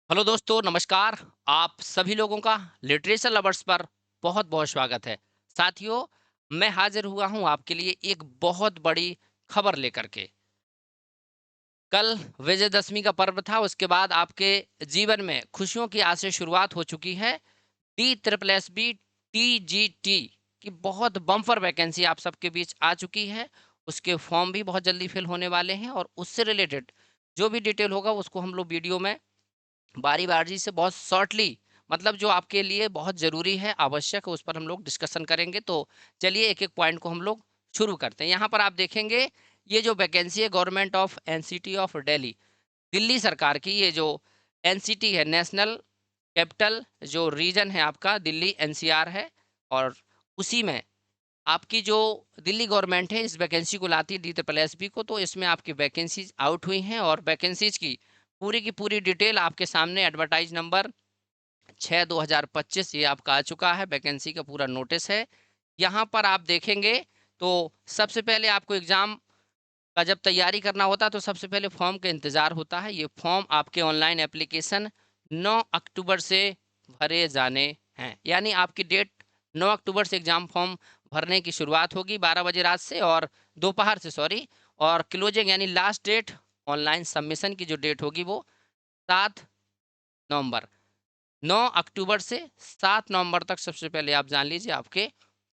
Hello दोस्तों, नमस्कार। आप सभी लोगों का लिटरेचर लवर्स पर बहुत-बहुत स्वागत है। साथियों, मैं हाज़िर हुआ हूँ आपके लिए एक बहुत बड़ी खबर लेकर के। कल विजयदशमी का पर्व था, उसके बाद आपके जीवन में खुशियों की आज से शुरुआत हो चुकी है। T triple S B TGT की बहुत बम्पर वैकेंसी आप सबके बीच आ चुकी है। उसके फॉर्म भी बहुत जल्दी फिल होने वाले हैं और उससे रिलेटेड जो भी डिटेल होगा उसको हम लोग वीडियो में बारी-बारी से बहुत शॉर्टली मतलब जो आपके लिए बहुत ज़रूरी है, आवश्यक है, उस पर हम लोग डिस्कशन करेंगे। तो चलिए एक-एक पॉइंट को हम लोग शुरू करते हैं। यहाँ पर आप देखेंगे ये जो वैकेंसी है government of NCT of Delhi, Delhi सरकार की ये जो एनसीटी है नेशनल कैपिटल जो रीजन है आपका दिल्ली एनसीआर है और उसी में आपकी जो दिल्ली गवर्नमेंट है इस वैकेंसी को लाती है डी ट्रिपल एस बी को। तो इसमें आपकी वैकेंसीज आउट हुई हैं और वैकेंसीज की पूरी डिटेल आपके सामने एडवर्टाइज नंबर 6/2025 ये आपका आ चुका है। वैकेंसी का पूरा नोटिस है। यहाँ पर आप देखेंगे तो सबसे पहले आपको एग्जाम का जब तैयारी करना होता है तो सबसे पहले फॉर्म का इंतजार होता है। ये फॉर्म आपके ऑनलाइन एप्लीकेशन 9 अक्टूबर से भरे जाने हैं। यानी आपकी डेट 9 अक्टूबर से एग्जाम फॉर्म भरने की शुरुआत होगी 12 बजे रात से और दोपहर से सॉरी, और क्लोजिंग यानी लास्ट डेट ऑनलाइन सबमिशन की जो डेट होगी वो 7 नवंबर। 9 अक्टूबर से 7 नवंबर तक सबसे पहले आप जान लीजिए आपके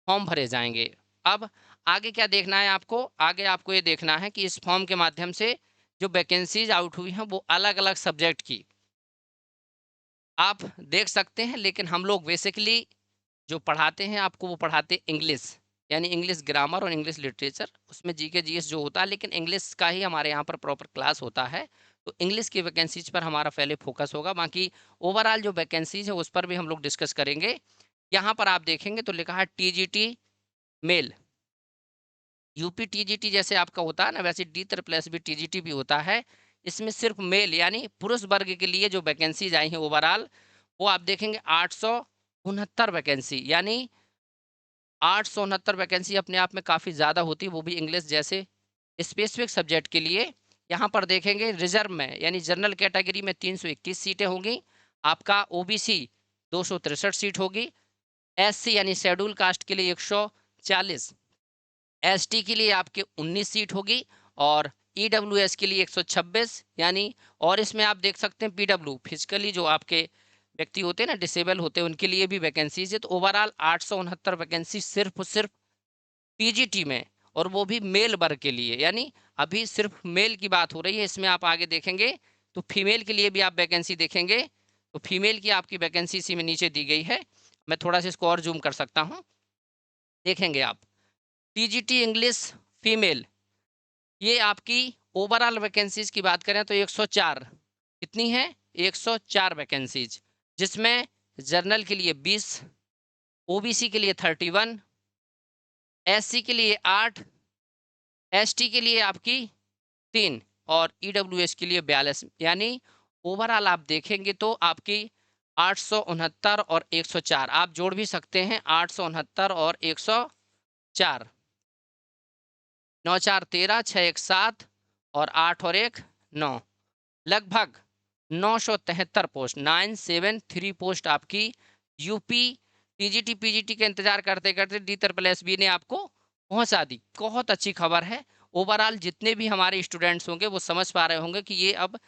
फॉर्म भरे जाएँगे। अब आगे क्या देखना है आपको? आगे आपको ये देखना है कि इस फॉर्म के माध्यम से जो वैकेंसीज़ आउट हुई हैं वो अलग-अलग सब्जेक्ट की आप देख सकते हैं, लेकिन हम लोग बेसिकली जो पढ़ाते हैं आपको वो पढ़ाते हैं इंग्लिश, यानी इंग्लिश ग्रामर और इंग्लिश लिटरेचर। उसमें जीके जीएस जो होता है लेकिन इंग्लिश का ही हमारे यहाँ पर प्रॉपर क्लास होता है। तो इंग्लिश की वैकेंसीज पर हमारा पहले फोकस होगा, बाकी ओवरऑल जो वैकेंसीज है उस पर भी हम लोग डिस्कस करेंगे। यहाँ पर आप देखेंगे तो लिखा है टीजीटी मेल। यूपी टीजीटी जैसे आपका होता है ना वैसे D triple S B TGT भी होता है। इसमें सिर्फ मेल यानी पुरुष वर्ग के लिए जो वैकेंसीज आई हैं ओवरऑल वो आप देखेंगे 869 वैकेंसी, यानी 869 वैकेंसी अपने आप में काफ़ी ज़्यादा होती है, वो भी इंग्लिश जैसे स्पेसिफिक सब्जेक्ट के लिए। यहाँ पर देखेंगे रिजर्व में यानी जनरल कैटेगरी में 321 सीटें होंगी, आपका ओबीसी 263 सीट होगी, एससी यानी शेड्यूल कास्ट के लिए 140, एसटी के लिए आपके 19 सीट होगी और ईडब्ल्यूएस के लिए 126 यानी। और इसमें आप देख सकते हैं पीडब्ल्यू फिजिकली जो आपके व्यक्ति होते हैं ना डिसेबल होते हैं उनके लिए भी वैकेंसीज है। तो ओवरऑल 869 वैकेंसी सिर्फ सिर्फ टीजीटी में और वो भी मेल वर्ग के लिए, यानी अभी सिर्फ मेल की बात हो रही है। इसमें आप आगे देखेंगे तो फीमेल के लिए भी आप वैकेंसी देखेंगे तो फीमेल की आपकी वैकेंसी इसी में नीचे दी गई है। मैं थोड़ा सा इसको और जूम कर सकता हूँ, देखेंगे आप टीजीटी इंग्लिश फीमेल ये आपकी ओवरऑल वैकेंसीज की बात करें तो 104 कितनी है 104 वैकेंसीज, जिसमें जर्नल के लिए 20, ओबीसी के लिए 31, एससी के लिए 8, एसटी के लिए आपकी 3 और ईडब्ल्यूएस के लिए 42, यानी ओवरऑल आप देखेंगे तो आपकी 869 और 104 आप जोड़ भी सकते हैं। 869 और 104, 9 4 13, 6 1 7 और 8 और 1 9, लगभग 973 पोस्ट 973 पोस्ट आपकी यूपी टीजीटी पीजीटी का इंतजार करते करते डी ट्रिपल एस बी ने आपको पहुंचा दी। बहुत अच्छी खबर है। ओवरऑल जितने भी हमारे स्टूडेंट्स होंगे वो समझ पा रहे होंगे कि ये अब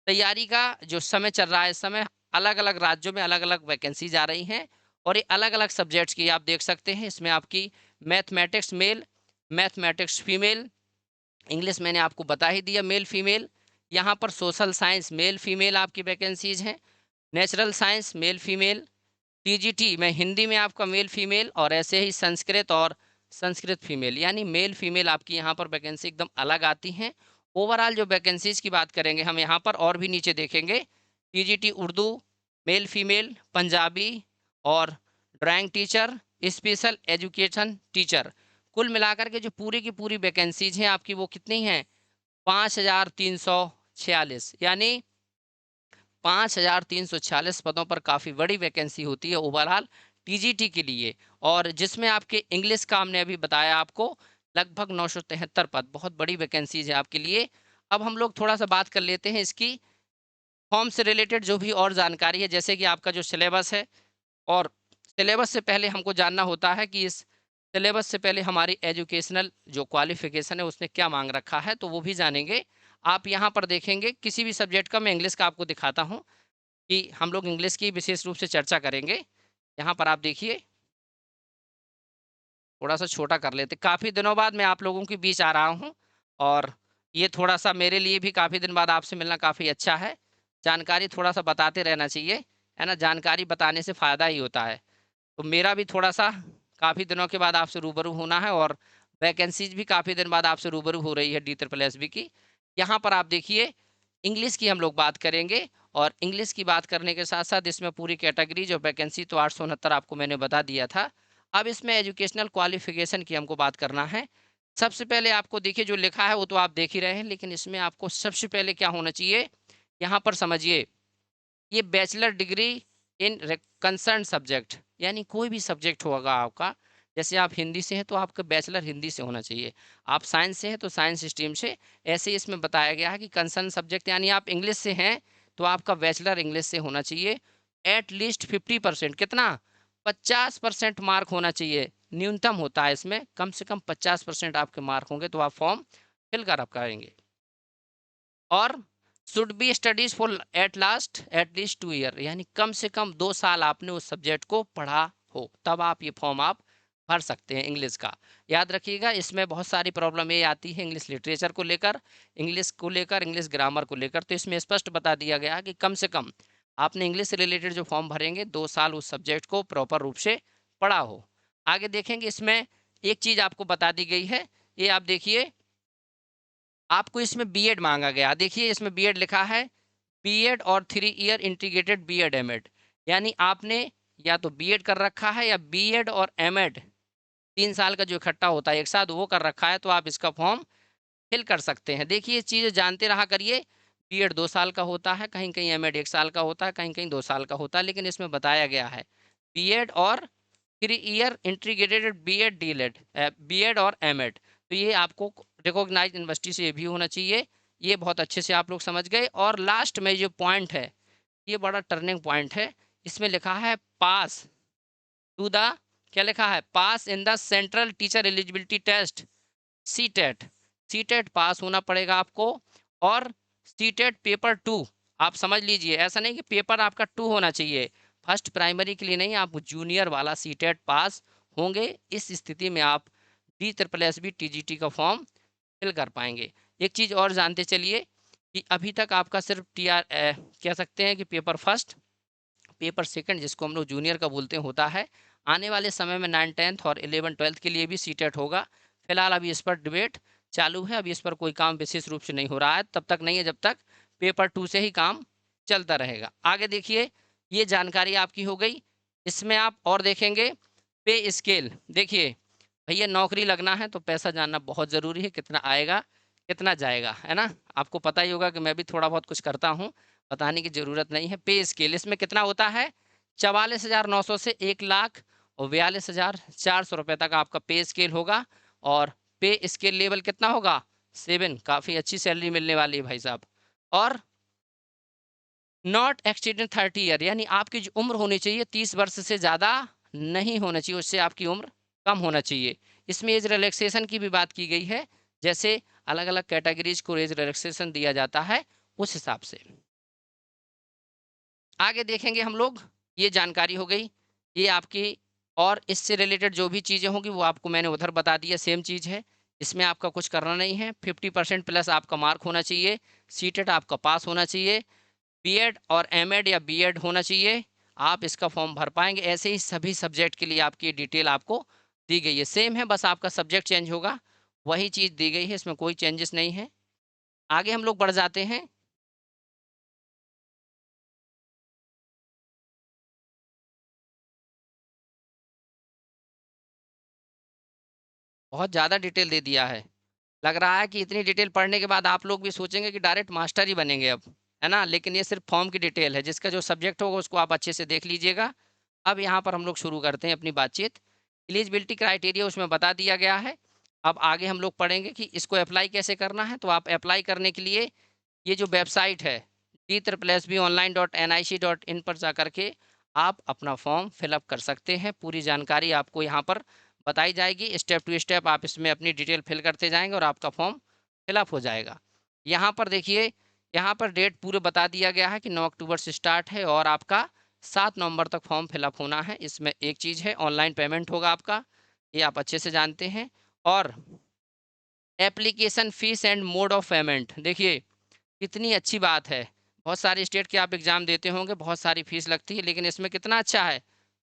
तैयारी का जो समय चल रहा है, इस समय अलग अलग राज्यों में अलग अलग वैकेंसीज आ रही हैं और ये अलग अलग सब्जेक्ट्स की आप देख सकते हैं। इसमें आपकी mathematics male, mathematics female, English मैंने आपको बता ही दिया मेल फीमेल। यहाँ पर सोशल साइंस मेल फीमेल आपकी वैकेंसीज हैं, natural science male female, TGT में हिंदी में आपका मेल फीमेल और ऐसे ही संस्कृत और संस्कृत फीमेल, यानी मेल फीमेल आपकी यहाँ पर वैकेंसी एकदम अलग आती हैं। ओवरऑल जो वैकेंसीज की बात करेंगे हम यहाँ पर और भी नीचे देखेंगे TGT Urdu male female, Punjabi और drawing teacher, special education teacher, कुल मिलाकर के जो पूरी की पूरी वैकेंसीज हैं आपकी वो कितनी हैं 5346, यानी 5346 पदों पर काफ़ी बड़ी वैकेंसी होती है ओवरऑल टीजीटी के लिए। और जिसमें आपके इंग्लिश का हमने अभी बताया आपको लगभग 973 पद, बहुत बड़ी वैकेंसीज है आपके लिए। अब हम लोग थोड़ा सा बात कर लेते हैं इसकी फॉर्म से रिलेटेड जो भी और जानकारी है, जैसे कि आपका जो सिलेबस है, और सिलेबस से पहले हमको जानना होता है कि इस सिलेबस से पहले हमारी एजुकेशनल जो क्वालिफ़िकेशन है उसने क्या माँग रखा है, तो वो भी जानेंगे। आप यहाँ पर देखेंगे किसी भी सब्जेक्ट का, मैं इंग्लिश का आपको दिखाता हूँ कि हम लोग इंग्लिश की विशेष रूप से चर्चा करेंगे। यहाँ पर आप देखिए, थोड़ा-सा छोटा कर लेते। काफ़ी दिनों बाद मैं आप लोगों के बीच आ रहा हूँ, और ये थोड़ा-सा मेरे लिए भी काफ़ी दिन बाद आपसे मिलना काफ़ी अच्छा है। जानकारी थोड़ा-सा बताते रहना चाहिए, है ना? जानकारी बताने से फ़ायदा ही होता है। तो मेरा भी थोड़ा-सा काफ़ी दिनों के बाद आपसे रूबरू होना है, और वैकेंसीज़ भी काफ़ी दिन बाद आपसे रूबरू हो रही है डी ट्रिपल एसबी की। यहाँ पर आप देखिए, इंग्लिश की हम लोग बात करेंगे, और इंग्लिश की बात करने के साथ-साथ इसमें पूरी कैटेगरी जो वैकेंसी तो 869 आपको मैंने बता दिया था। अब इसमें एजुकेशनल क्वालिफ़िकेशन की हमको बात करना है। सबसे पहले आपको देखिए जो लिखा है वो तो आप देख ही रहे हैं, लेकिन इसमें आपको सबसे पहले क्या होना चाहिए, यहाँ पर समझिए, ये bachelor degree in concern subject, यानी कोई भी सब्जेक्ट होगा आपका। जैसे आप हिंदी से हैं तो आपका बैचलर हिंदी से होना चाहिए, आप साइंस से हैं तो साइंस स्ट्रीम से। ऐसे ही इसमें बताया गया है कि कंसर्न सब्जेक्ट, यानी आप इंग्लिश से हैं तो आपका बैचलर इंग्लिश से होना चाहिए। एट लीस्ट 50%, कितना, 50% मार्क होना चाहिए, न्यूनतम होता है इसमें। कम से कम 50% आपके मार्क होंगे तो आप फॉर्म फिल कर आप करेंगे। और should be studies for at least 2 year, यानी कम से कम 2 साल आपने उस सब्जेक्ट को पढ़ा हो, तब आप ये फॉर्म आप भर सकते हैं इंग्लिश का। याद रखिएगा, इसमें बहुत सारी प्रॉब्लम ये आती है इंग्लिश लिटरेचर को लेकर, इंग्लिश ग्रामर को लेकर। तो इसमें स्पष्ट बता दिया गया है कि कम से कम आपने इंग्लिश से रिलेटेड जो फॉर्म भरेंगे 2 साल उस सब्जेक्ट को प्रॉपर रूप से पढ़ा हो। आगे देखेंगे, इसमें एक चीज आपको बता दी गई है, ये आप देखिए, आपको इसमें बीएड माँगा गया। देखिए इसमें बीएड लिखा है, बीएड और 3 ईयर इंटीग्रेटेड बीएड एमएड, यानी आपने या तो बीएड कर रखा है या बीएड और एमएड 3 साल का जो इकट्ठा होता है एक साथ वो कर रखा है, तो आप इसका फॉर्म फिल कर सकते हैं। देखिए ये चीज़ें जानते रहा करिए, बीएड 2 साल का होता है, कहीं-कहीं एमएड 1 साल का होता है, कहीं-कहीं 2 साल का होता है, लेकिन इसमें बताया गया है बीएड और 3 year integrated BEd DElEd, BEd और एमएड। तो ये आपको रिकॉग्नाइज्ड यूनिवर्सिटी से ये भी होना चाहिए। ये बहुत अच्छे से आप लोग समझ गए। और लास्ट में जो पॉइंट है, ये बड़ा टर्निंग पॉइंट है। इसमें लिखा है पास टू द, क्या लिखा है, pass in the central teacher eligibility test, CTET. CTET pass होना पड़ेगा आपको। और सीटेट पेपर 2, आप समझ लीजिए, ऐसा नहीं कि पेपर आपका 2 होना चाहिए, फर्स्ट प्राइमरी के लिए नहीं, आप जूनियर वाला सीटेट पास होंगे। इस स्थिति में आप D triple S B TGT का फॉर्म फिल कर पाएंगे। एक चीज़ और जानते चलिए कि अभी तक आपका सिर्फ कह सकते हैं कि पेपर फर्स्ट, पेपर सेकंड जिसको हम लोग जूनियर का बोलते हैं होता है। आने वाले समय में 9th-10th और 11th-12th के लिए भी सीटेट होगा। फिलहाल अभी इस पर डिबेट चालू है, अभी इस पर कोई काम विशेष रूप से नहीं हो रहा है, तब तक नहीं है जब तक पेपर 2 से ही काम चलता रहेगा। आगे देखिए, ये जानकारी आपकी हो गई। इसमें आप और देखेंगे पे स्केल। देखिए भैया, नौकरी लगना है तो पैसा जानना बहुत ज़रूरी है, कितना आएगा कितना जाएगा, है ना? आपको पता ही होगा कि मैं भी थोड़ा बहुत कुछ करता हूँ, बताने की ज़रूरत नहीं है। पे स्केल इसमें कितना होता है, 44,900 से 1,00,000 और 42,400 रुपये तक आपका पे स्केल होगा। और पे स्केल लेवल कितना होगा, 7, काफ़ी अच्छी सैलरी मिलने वाली है भाई साहब। और नॉट एक्सीडेंट 30 ईयर, यानी आपकी जो उम्र होनी चाहिए 30 वर्ष से ज़्यादा नहीं होना चाहिए, उससे आपकी उम्र कम होना चाहिए। इसमें एज रिलैक्सेशन की भी बात की गई है, जैसे अलग अलग कैटेगरीज को एज रिलैक्सेशन दिया जाता है उस हिसाब से। आगे देखेंगे हम लोग, ये जानकारी हो गई, ये आपकी। और इससे रिलेटेड जो भी चीज़ें होंगी वो आपको मैंने उधर बता दिया, सेम चीज़ है। इसमें आपका कुछ करना नहीं है, 50% प्लस आपका मार्क होना चाहिए, सीटेट आपका पास होना चाहिए, बीएड और एमएड या बीएड होना चाहिए, आप इसका फॉर्म भर पाएँगे। ऐसे ही सभी सब्जेक्ट के लिए आपकी डिटेल आपको दी गई है, सेम है, बस आपका सब्जेक्ट चेंज होगा, वही चीज़ दी गई है, इसमें कोई चेंजेस नहीं है। आगे हम लोग बढ़ जाते हैं। बहुत ज़्यादा डिटेल दे दिया है। लग रहा है कि इतनी डिटेल पढ़ने के बाद आप लोग भी सोचेंगे कि डायरेक्ट मास्टर ही बनेंगे अब, है ना? लेकिन ये सिर्फ़ फॉर्म की डिटेल है, जिसका जो सब्जेक्ट होगा उसको आप अच्छे से देख लीजिएगा। अब यहाँ पर हम लोग शुरू करते हैं अपनी बातचीत। एलिजिबिलिटी क्राइटेरिया उसमें बता दिया गया है। अब आगे हम लोग पढ़ेंगे कि इसको अप्लाई कैसे करना है। तो आप अप्लाई करने के लिए ये जो वेबसाइट है DSSBonline.nic.in पर जाकर के आप अपना फॉर्म फिलअप कर सकते हैं। पूरी जानकारी आपको यहाँ पर बताई जाएगी, स्टेप टू स्टेप आप इसमें अपनी डिटेल फिल करते जाएंगे और आपका फॉर्म फिलअप हो जाएगा। यहाँ पर देखिए, यहाँ पर डेट पूरे बता दिया गया है कि 9 अक्टूबर से स्टार्ट है और आपका 7 नवंबर तक फॉर्म फिलअप होना है। इसमें एक चीज़ है, ऑनलाइन पेमेंट होगा आपका, ये आप अच्छे से जानते हैं। और application fees and mode of payment, देखिए कितनी अच्छी बात है। बहुत सारे स्टेट के आप एग्ज़ाम देते होंगे, बहुत सारी फीस लगती है, लेकिन इसमें कितना अच्छा है,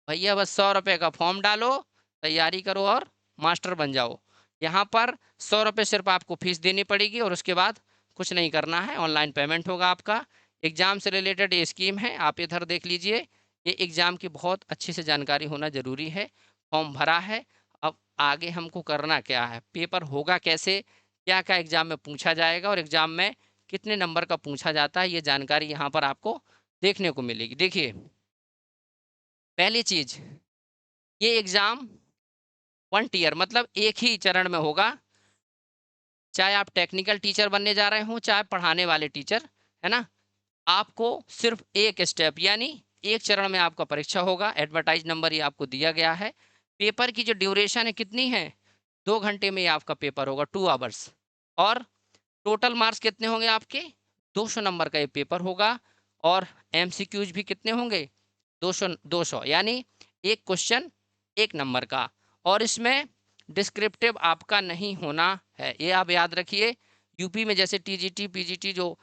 भैया बस 100 रुपये का फॉर्म डालो, तैयारी करो और मास्टर बन जाओ। यहाँ पर 100 रुपये सिर्फ आपको फीस देनी पड़ेगी और उसके बाद कुछ नहीं करना है, ऑनलाइन पेमेंट होगा आपका। एग्ज़ाम से रिलेटेड ये स्कीम है, आप इधर देख लीजिए। ये एग्ज़ाम की बहुत अच्छे से जानकारी होना ज़रूरी है। फॉर्म भरा है, अब आगे हमको करना क्या है, पेपर होगा कैसे, क्या-क्या एग्ज़ाम में पूछा जाएगा और एग्ज़ाम में कितने नंबर का पूछा जाता है, ये जानकारी यहाँ पर आपको देखने को मिलेगी। देखिए, पहली चीज़, ये एग्ज़ाम 1 टियर मतलब एक ही चरण में होगा। चाहे आप टेक्निकल टीचर बनने जा रहे हों, चाहे पढ़ाने वाले टीचर, है ना? आपको सिर्फ़ एक स्टेप यानी एक चरण में आपका परीक्षा होगा। एडवर्टाइज़ नंबर ये आपको दिया गया है। पेपर की जो ड्यूरेशन है कितनी है? 2 घंटे में ये आपका पेपर होगा, 2 आवर्स। और टोटल मार्क्स कितने होंगे आपके? 200 नंबर का ये पेपर होगा। और एमसीक्यूज़ भी कितने होंगे? 200 यानी एक क्वेश्चन 1 नंबर का। और इसमें डिस्क्रिप्टिव आपका नहीं होना है, ये आप याद रखिए। यूपी में जैसे टीजीटी, पीजीटी जो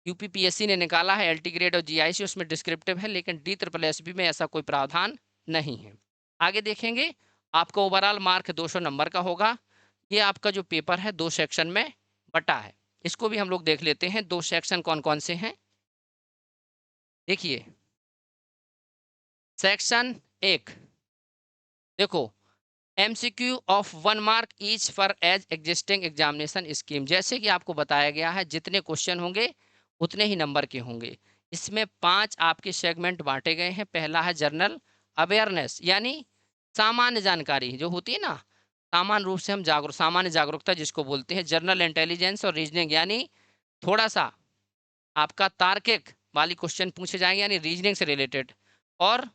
यूपीपीएससी ने निकाला है, एलटी ग्रेड और जीआईसी, उसमें डिस्क्रिप्टिव है, लेकिन DSSB में ऐसा कोई प्रावधान नहीं है। आगे देखेंगे, आपका ओवरऑल मार्क 200 नंबर का होगा। ये आपका जो पेपर है 2 सेक्शन में बटा है। इसको भी हम लोग देख लेते हैं, 2 सेक्शन कौन-कौन से हैं। देखिए, सेक्शन 1, देखो, MCQ of 1 mark each for as existing examination scheme, जैसे कि आपको बताया गया है, जितने क्वेश्चन होंगे उतने ही नंबर के होंगे। इसमें 5 आपके सेगमेंट बांटे गए हैं। पहला है जनरल अवेयरनेस, यानी सामान्य जानकारी जो होती है ना, सामान्य रूप से हम सामान्य जागरूकता जिसको बोलते हैं। जनरल इंटेलिजेंस और रीजनिंग, यानी थोड़ा सा आपका तार्किक वाली क्वेश्चन पूछे जाएंगे, यानी रीजनिंग से रिलेटेड। और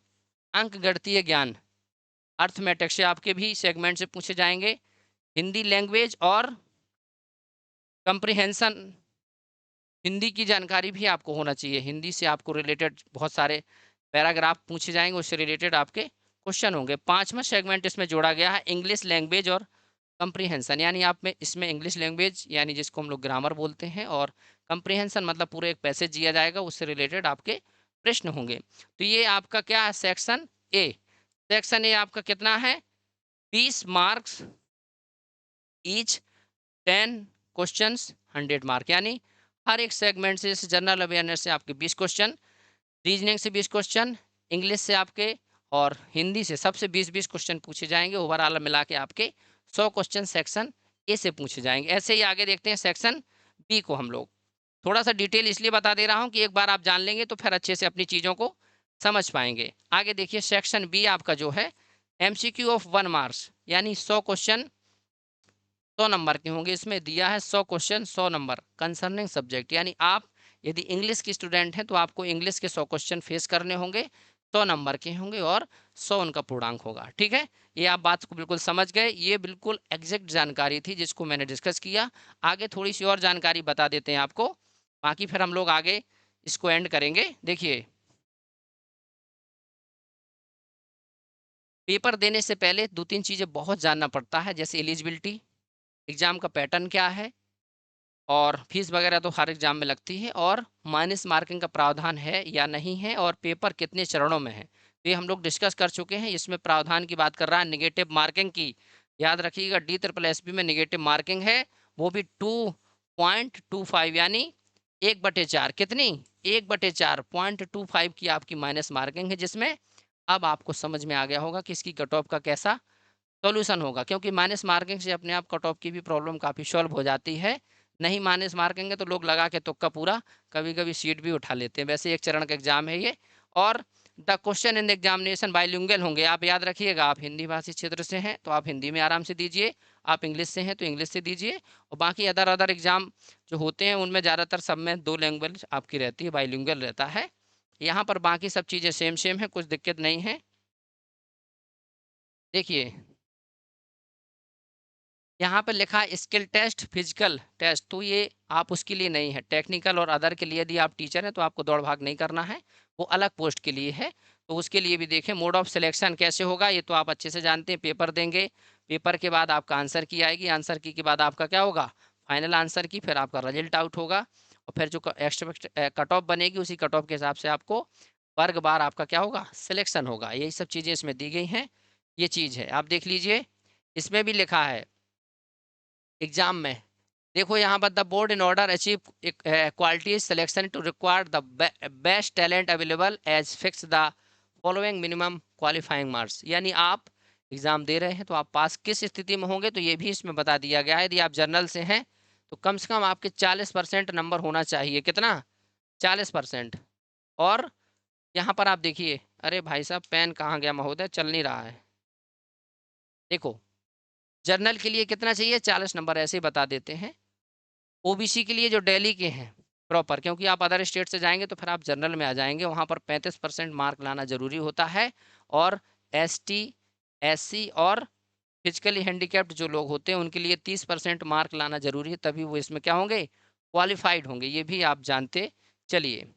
अंक गणितीय ज्ञान, अर्थमेटिक्स से आपके भी सेगमेंट से पूछे जाएंगे। हिंदी लैंग्वेज और कंप्रिहेंशन, हिंदी की जानकारी भी आपको होना चाहिए। हिंदी से आपको रिलेटेड बहुत सारे पैराग्राफ पूछे जाएंगे, उससे रिलेटेड आपके क्वेश्चन होंगे। 5वां सेगमेंट इसमें जोड़ा गया है इंग्लिश लैंग्वेज और कंप्रिहेंशन, यानी आप में इसमें इंग्लिश लैंग्वेज यानी जिसको हम लोग ग्रामर बोलते हैं, और कंप्रिहेंशन मतलब पूरा एक पैसेज दिया जाएगा, उससे रिलेटेड आपके प्रश्न होंगे। तो ये आपका क्या है, सेक्शन ए। सेक्शन ए आपका कितना है, 20 मार्क्स ईच, 10 क्वेश्चंस 100 मार्क, यानी हर एक सेगमेंट से, जैसे जनरल अवेयरनेस से आपके 20 क्वेश्चन, रीजनिंग से 20 क्वेश्चन, इंग्लिश से आपके और हिंदी से सबसे 20-20 क्वेश्चन पूछे जाएंगे। ओवरऑल मिला के आपके 100 क्वेश्चन सेक्शन ए से पूछे जाएंगे। ऐसे ही आगे देखते हैं सेक्शन बी को। हम लोग थोड़ा सा डिटेल इसलिए बता दे रहा हूँ कि एक बार आप जान लेंगे तो फिर अच्छे से अपनी चीज़ों को समझ पाएंगे। आगे देखिए, सेक्शन बी आपका जो है एमसीक्यू ऑफ 1 मार्क्स, यानी 100 क्वेश्चन 100 नंबर के होंगे। इसमें दिया है 100 क्वेश्चन 100 नंबर कंसर्निंग सब्जेक्ट, यानी आप यदि इंग्लिश की स्टूडेंट हैं तो आपको इंग्लिश के 100 क्वेश्चन फेस करने होंगे, 100 नंबर के होंगे और 100 उनका पूर्णांक होगा। ठीक है, ये आप बात को बिल्कुल समझ गए। ये बिल्कुल एग्जैक्ट जानकारी थी जिसको मैंने डिस्कस किया। आगे थोड़ी सी और जानकारी बता देते हैं आपको, बाकी फिर हम लोग आगे इसको एंड करेंगे। देखिए, पेपर देने से पहले 2-3 चीज़ें बहुत जानना पड़ता है, जैसे एलिजिबिलिटी, एग्जाम का पैटर्न क्या है, और फीस वगैरह तो हर एग्जाम में लगती है, और माइनस मार्किंग का प्रावधान है या नहीं है, और पेपर कितने चरणों में है, तो ये हम लोग डिस्कस कर चुके हैं। इसमें प्रावधान की बात कर रहा है निगेटिव मार्किंग की, याद रखिएगा। DSSB में निगेटिव मार्किंग है, वो भी 2.25, यानी 1/4, कितनी 1/4 0.25 की आपकी माइनस मार्किंग है, जिसमें अब आपको समझ में आ गया होगा कि इसकी कट ऑफ का कैसा सॉल्यूशन होगा, क्योंकि माइनस मार्किंग से अपने आप कट ऑफ की भी प्रॉब्लम काफ़ी सॉल्व हो जाती है। नहीं माइनस मार्किंग है तो लोग लगा के तुक्का पूरा कभी-कभी सीट भी उठा लेते हैं। वैसे एक चरण का एग्जाम है ये। और the question in the examination bilingual होंगे। आप याद रखिएगा, आप हिंदी भाषी क्षेत्र से हैं तो आप हिंदी में आराम से दीजिए, आप इंग्लिश से हैं तो इंग्लिश से दीजिए, और बाकी अदर अदर एग्जाम जो होते हैं उनमें ज़्यादातर सब में 2 लैंग्वेज आपकी रहती है, बाइलिंगुअल रहता है। यहाँ पर बाकी सब चीज़ें सेम सेम है, कुछ दिक्कत नहीं है। देखिए यहाँ पर लिखा है स्किल टेस्ट, फिजिकल टेस्ट, तो ये आप उसके लिए नहीं है। टेक्निकल और अदर के लिए यदि आप टीचर हैं तो आपको दौड़ भाग नहीं करना है, वो अलग पोस्ट के लिए है। तो उसके लिए भी देखें मोड ऑफ सिलेक्शन कैसे होगा, ये तो आप अच्छे से जानते हैं। पेपर देंगे, पेपर के बाद आपका आंसर की आएगी, आंसर की के बाद आपका क्या होगा, फाइनल आंसर की, फिर आपका रिजल्ट आउट होगा, और फिर जो कट ऑफ बनेगी उसी कट ऑफ के हिसाब से आपको वर्ग बार आपका क्या होगा, सिलेक्शन होगा। यही सब चीज़ें इसमें दी गई हैं, ये चीज़ है। आप देख लीजिए, इसमें भी लिखा है एग्जाम में, देखो यहाँ पर the board in order achieve quality selection to require the best talent available as fix the following minimum qualifying marks. यानी आप एग्जाम दे रहे हैं तो आप पास किस स्थिति में होंगे, तो ये भी इसमें बता दिया गया है। यदि आप जर्नल से हैं तो कम से कम आपके 40% नंबर होना चाहिए। कितना, 40%। और यहाँ पर आप देखिए, अरे भाई साहब पेन कहाँ गया महोदय, चल नहीं रहा है। देखो जर्नल के लिए कितना चाहिए, 40 नंबर, ऐसे ही बता देते हैं। ओबीसी के लिए जो दिल्ली के हैं प्रॉपर, क्योंकि आप अदर स्टेट से जाएंगे तो फिर आप जनरल में आ जाएंगे, वहाँ पर 35% मार्क लाना जरूरी होता है। और एसटी, एससी और फिजिकली हैंडीकैप्ड जो लोग होते हैं उनके लिए 30% मार्क लाना जरूरी है, तभी वो इसमें क्या होंगे, क्वालिफाइड होंगे। ये भी आप जानते चलिए।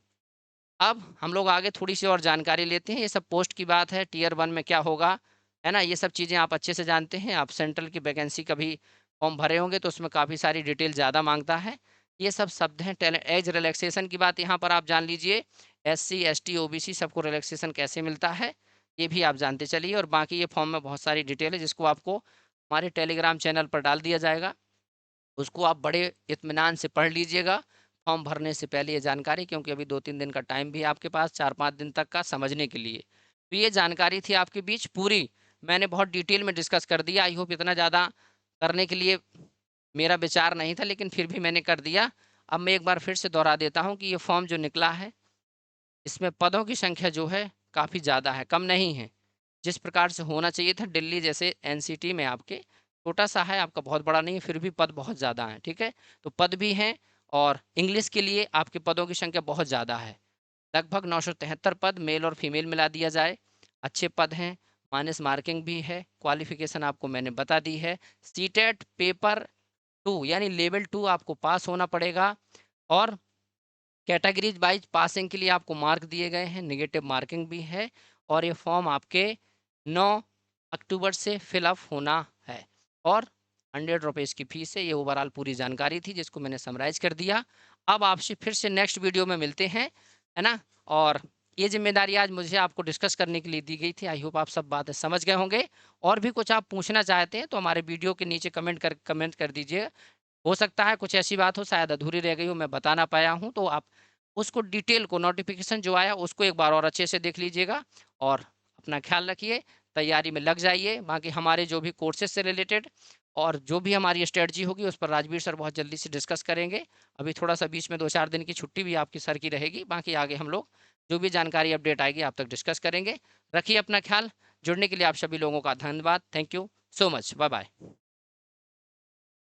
अब हम लोग आगे थोड़ी सी और जानकारी लेते हैं। ये सब पोस्ट की बात है, टीयर 1 में क्या होगा, है ना, ये सब चीज़ें आप अच्छे से जानते हैं। आप सेंट्रल की वैकेंसी का भी फॉर्म भरे होंगे तो उसमें काफ़ी सारी डिटेल ज़्यादा मांगता है। ये सब शब्द हैं। एज रिलैक्सेशन की बात यहाँ पर आप जान लीजिए, एससी, एसटी, ओबीसी सबको रिलैक्सेशन कैसे मिलता है ये भी आप जानते चलिए। और बाकी ये फॉर्म में बहुत सारी डिटेल है जिसको आपको हमारे टेलीग्राम चैनल पर डाल दिया जाएगा, उसको आप बड़े इत्मीनान से पढ़ लीजिएगा फॉर्म भरने से पहले ये जानकारी, क्योंकि अभी 2-3 दिन का टाइम भी है आपके पास, 4-5 दिन तक का समझने के लिए। तो ये जानकारी थी आपके बीच पूरी, मैंने बहुत डिटेल में डिस्कस कर दिया। आई होप इतना ज़्यादा करने के लिए मेरा विचार नहीं था, लेकिन फिर भी मैंने कर दिया। अब मैं एक बार फिर से दोहरा देता हूँ कि ये फॉर्म जो निकला है इसमें पदों की संख्या जो है काफ़ी ज़्यादा है, कम नहीं है। जिस प्रकार से होना चाहिए था दिल्ली जैसे एनसीटी में आपके, छोटा सा है आपका, बहुत बड़ा नहीं है, फिर भी पद बहुत ज़्यादा हैं, ठीक है। तो पद भी हैं, और इंग्लिश के लिए आपके पदों की संख्या बहुत ज़्यादा है, लगभग 973 पद, मेल और फीमेल मिला दिया जाए। अच्छे पद हैं, माइनस मार्किंग भी है, क्वालिफिकेशन आपको मैंने बता दी है। सीटेट पेपर 2 यानी लेवल 2 आपको पास होना पड़ेगा, और कैटेगरीज वाइज पासिंग के लिए आपको मार्क दिए गए हैं, नेगेटिव मार्किंग भी है। और ये फॉर्म आपके 9 अक्टूबर से फिलअप होना है, और 100 रुपीज़ की फीस है। ये ओवरऑल पूरी जानकारी थी जिसको मैंने समराइज कर दिया। अब आपसे फिर से नेक्स्ट वीडियो में मिलते हैं, है ना। और ये जिम्मेदारी आज मुझे आपको डिस्कस करने के लिए दी गई थी। आई होप आप सब बातें समझ गए होंगे। और भी कुछ आप पूछना चाहते हैं तो हमारे वीडियो के नीचे कमेंट कर दीजिए। हो सकता है कुछ ऐसी बात हो शायद अधूरी रह गई हो, मैं बता ना पाया हूँ, तो आप उसको डिटेल को, नोटिफिकेशन जो आया उसको एक बार और अच्छे से देख लीजिएगा। और अपना ख्याल रखिए, तैयारी में लग जाइए। बाकी हमारे जो भी कोर्सेज से रिलेटेड और जो भी हमारी स्ट्रेटजी होगी उस पर राजवीर सर बहुत जल्दी से डिस्कस करेंगे। अभी थोड़ा सा बीच में 2-4 दिन की छुट्टी भी आपकी सर की रहेगी, बाकी आगे हम लोग जो भी जानकारी अपडेट आएगी आप तक डिस्कस करेंगे। रखिए अपना ख्याल। जुड़ने के लिए आप सभी लोगों का धन्यवाद। Thank you so much. Bye bye.